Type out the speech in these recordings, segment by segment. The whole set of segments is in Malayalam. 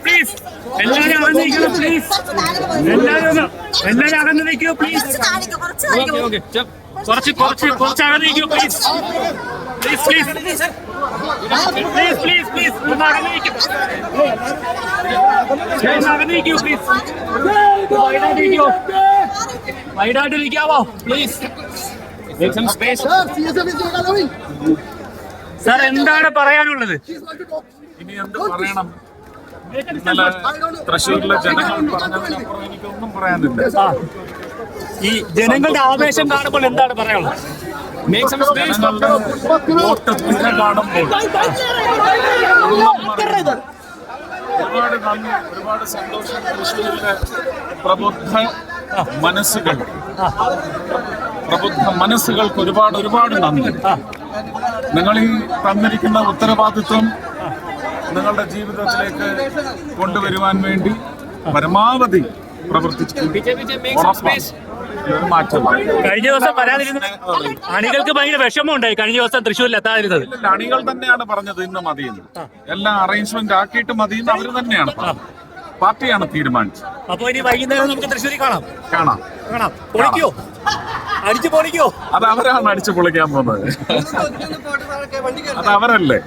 പ്ലീസ് എല്ലാവരും അകന്നിരിക്കണം പ്ലീസ്. എല്ലാവരും അകന്നിരിക്കൂ പ്ലീസ്. കുറച്ച് അകന്നിരിക്കൂ പ്ലീസ്. ഒന്ന് അകന്നിരിക്കൂ പ്ലീസ്. വൈഡായിട്ടിരിക്കാവോ പ്ലീസ്. സാർ എന്താണ് പറയാനുള്ളത്? ഇനി എന്ത് പറയണം? ഇന്നലെ തൃശ്ശൂരിലെ ജനങ്ങൾ പറഞ്ഞതിനപ്പുറം എനിക്കൊന്നും പറയാനില്ല. ഈ ജനങ്ങളുടെ ആവേശം കാണുമ്പോൾ എന്താണ് പറയാനുള്ളത്? ജനങ്ങളുടെ വോട്ട് പിന്നെ കാണുമ്പോൾ ഒരുപാട് നന്ദി, ഒരുപാട് സന്തോഷം. തൃശ്ശൂരിലെ പ്രബുദ്ധ മനസ്സുകൾക്ക് ഒരുപാട് നന്ദി. നിങ്ങൾ ഈ തന്നിരിക്കുന്ന ഉത്തരവാദിത്വം നിങ്ങളുടെ ജീവിതത്തിലേക്ക് കൊണ്ടുവരുവാൻ വേണ്ടി പരമാവധി പ്രവർത്തിച്ചു. കഴിഞ്ഞ ദിവസം വരാതിരുന്ന അണികൾക്ക് ഭയങ്കര വിഷമമുണ്ടായി. കഴിഞ്ഞ ദിവസം തൃശ്ശൂരിൽ എത്താതിരുന്നത് അണികൾ തന്നെയാണ് പറഞ്ഞത് ഇന്ന് മതിയെന്ന്. എല്ലാം അറേഞ്ച്മെന്റ് ആക്കിയിട്ട് മതിയെന്ന് അവർ തന്നെയാണ് പറഞ്ഞത്. പാർട്ടിയാണ് തീരുമാനിച്ചത്. അപ്പൊ ഇനി വൈകുന്നേരം നമുക്ക് തൃശ്ശൂരിൽ കാണാം. പൊളിക്കോ? അടിച്ചു പൊളിക്കോ? അത് അവരാണ് അടിച്ചു പൊളിക്കാൻ പോകുന്നത്. അത് അവരല്ലേ.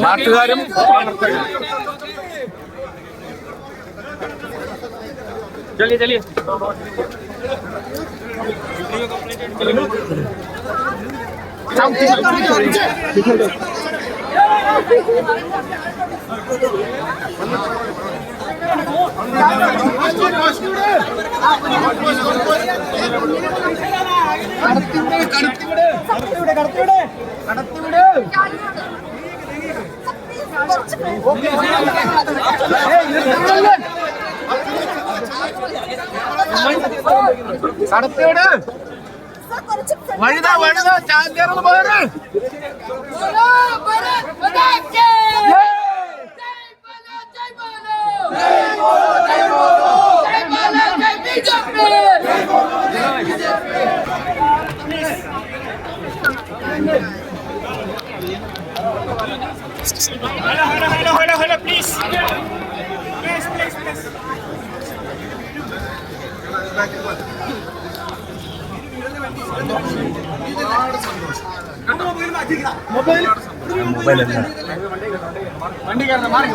നാട്ടുകാരും चलिए കടത്തിയോട് വഴുതാ ചാഞ്ചേർന്ന് പോയത്. Hello, please. മൊബൈൽ വണ്ടി കയറുന്ന മാറി